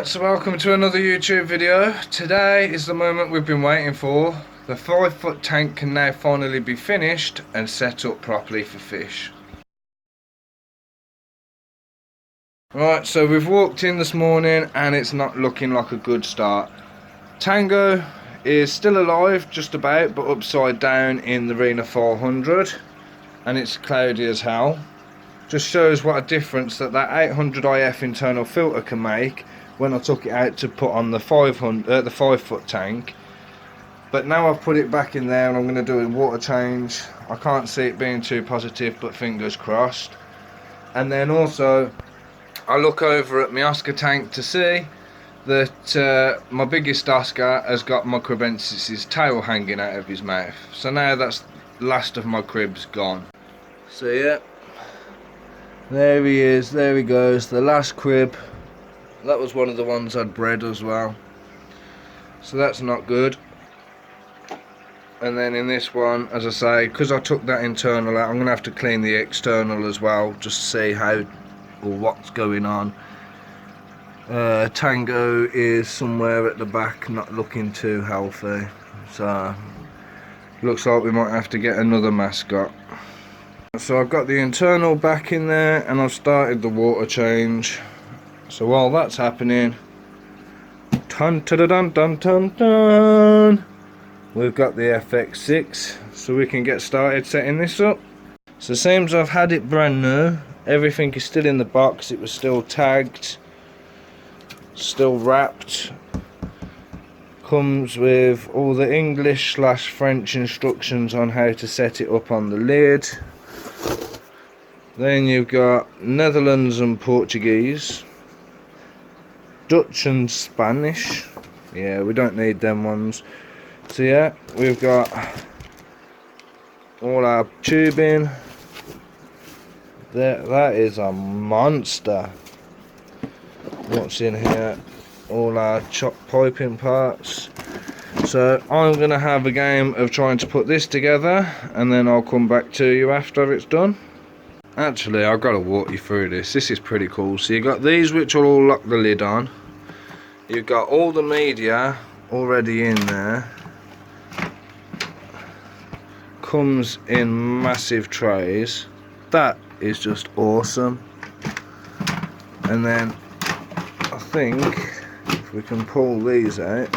Right, so welcome to another YouTube video. Today is the moment we've been waiting for. The 5-foot tank can now finally be finished and set up properly for fish. Right, so we've walked in this morning and it's not looking like a good start. Tango is still alive, just about, but upside down in the RINA 400, and it's cloudy as hell. Just shows what a difference that 800 IF internal filter can make when I took it out to put on the 5-foot tank. But now I've put it back in there and I'm going to do a water change. I can't see it being too positive, but fingers crossed. And then also I look over at my Oscar tank to see that my biggest Oscar has got my Crebensis' tail hanging out of his mouth. So now that's the last of my cribs gone. So yeah, there he is, there he goes, the last crib. That was one of the ones I'd bred as well, so that's not good. And then in this one, as I say, because I took that internal out, I'm going to have to clean the external as well, just to see how or what's going on. Tango is somewhere at the back, not looking too healthy, so looks like we might have to get another mascot. So I've got the internal back in there and I've started the water change. So while that's happening, dun dun dun dun dun dun, we've got the FX6, so we can get started setting this up. So it seems I've had it brand new. Everything is still in the box. It was still tagged, still wrapped. Comes with all the English/French instructions on how to set it up on the lid. Then you've got Netherlands and Portuguese, Dutch and Spanish. Yeah, we don't need them ones. So yeah, we've got all our tubing. That is a monster. What's in here? All our chopped piping parts. So I'm going to have a game of trying to put this together, and then I'll come back to you after it's done. Actually, I've got to walk you through this. This is pretty cool. So you've got these which will all lock the lid on. You've got all the media already in there. Comes in massive trays. That is just awesome. And then I think if we can pull these out.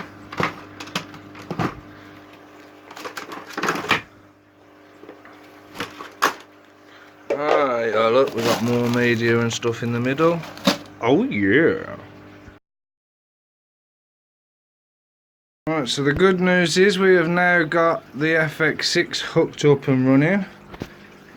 Oh look, we've got more media and stuff in the middle. Oh yeah. Right, so the good news is we have now got the FX6 hooked up and running.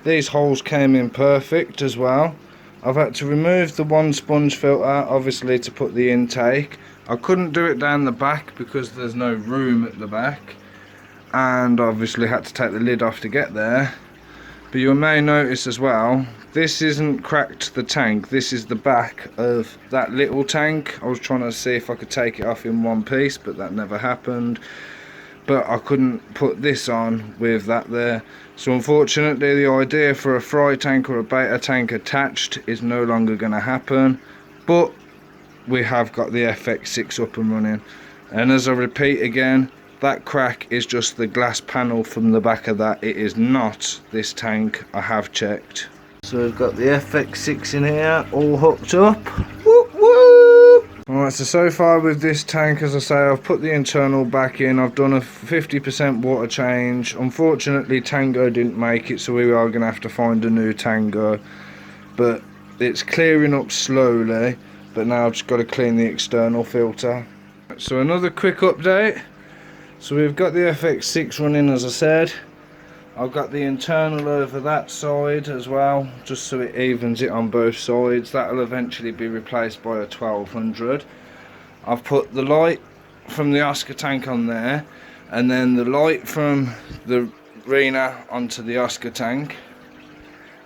These holes came in perfect as well. I've had to remove the one sponge filter, obviously, to put the intake. I couldn't do it down the back because there's no room at the back, and obviously had to take the lid off to get there. But you may notice as well, this isn't cracked the tank, this is the back of that little tank. I was trying to see if I could take it off in one piece, but that never happened. But I couldn't put this on with that there. So unfortunately the idea for a fry tank or a beta tank attached is no longer going to happen. But we have got the FX6 up and running. And as I repeat again, that crack is just the glass panel from the back of that. It is not this tank, I have checked. So we've got the FX6 in here, all hooked up. Whoop, whoop. Alright, so far with this tank, as I say, I've put the internal back in. I've done a 50% water change. Unfortunately, Tango didn't make it, so we are going to have to find a new Tango. But it's clearing up slowly, but now I've just got to clean the external filter. So another quick update. So we've got the FX6 running, as I said. I've got the internal over that side as well, just so it evens it on both sides. That'll eventually be replaced by a 1200. I've put the light from the Oscar tank on there, and then the light from the RINA onto the Oscar tank.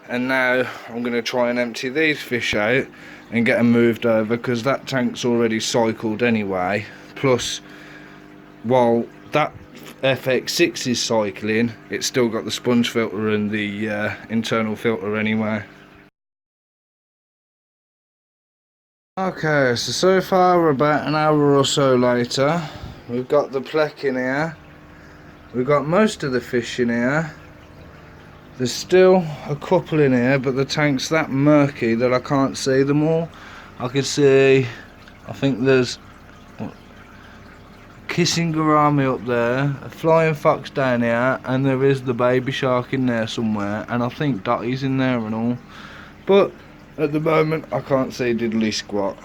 And now I'm going to try and empty these fish out and get them moved over, because that tank's already cycled anyway. Plus, while that FX6 is cycling, it's still got the sponge filter and the internal filter anyway. Okay, so far we're about an hour or so later. We've got the plec in here. We've got most of the fish in here. There's still a couple in here, but the tank's that murky that I can't see them all. I can see, I think there's kissing gourami up there, a flying fox down here, and there is the baby shark in there somewhere, and I think Dotty's in there and all. But at the moment I can't see diddly squat.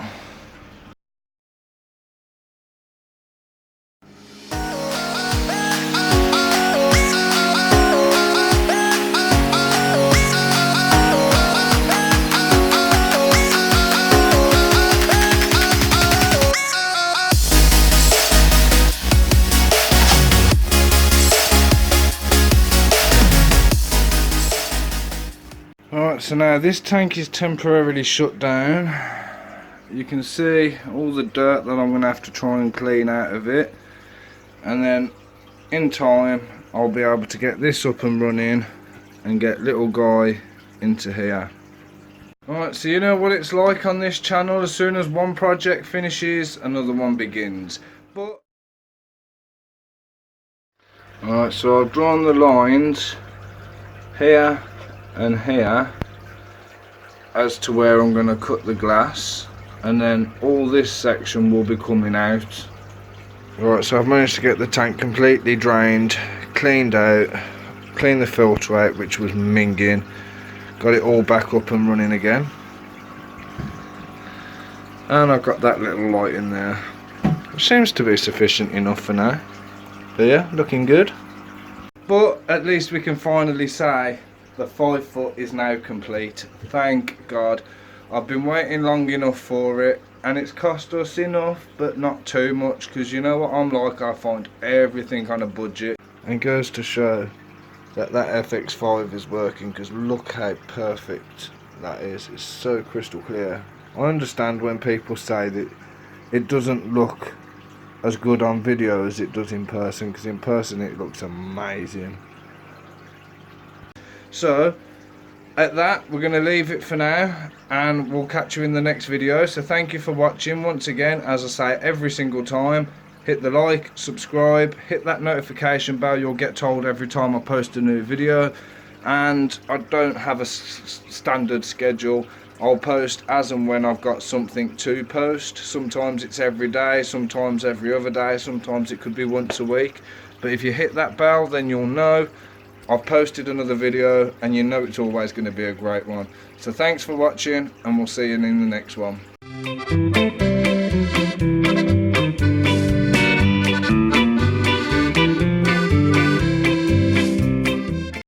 Alright, so now this tank is temporarily shut down. You can see all the dirt that I'm going to have to try and clean out of it, and then in time I'll be able to get this up and running and get little guy into here. Alright, so you know what it's like on this channel. As soon as one project finishes, another one begins. Alright, so I've drawn the lines here and here as to where I'm going to cut the glass, and then all this section will be coming out. Right, so I've managed to get the tank completely drained, cleaned out, cleaned the filter out which was minging, got it all back up and running again, and I've got that little light in there, which seems to be sufficient enough for now. But yeah, looking good. But at least we can finally say the 5 foot is now complete. Thank God. I've been waiting long enough for it, and it's cost us enough, but not too much, because you know what I'm like, I find everything on a budget. And goes to show that that FX5 is working, because look how perfect that is. It's so crystal clear. I understand when people say that it doesn't look as good on video as it does in person, because in person it looks amazing. So at that, we're going to leave it for now, and we'll catch you in the next video. So thank you for watching. Once again, as I say every single time, hit the like, subscribe, hit that notification bell. You'll get told every time I post a new video. And I don't have a standard schedule. I'll post as and when I've got something to post. Sometimes it's every day, sometimes every other day, sometimes it could be once a week. But if you hit that bell, then you'll know I've posted another video, and you know it's always going to be a great one. So thanks for watching, and we'll see you in the next one.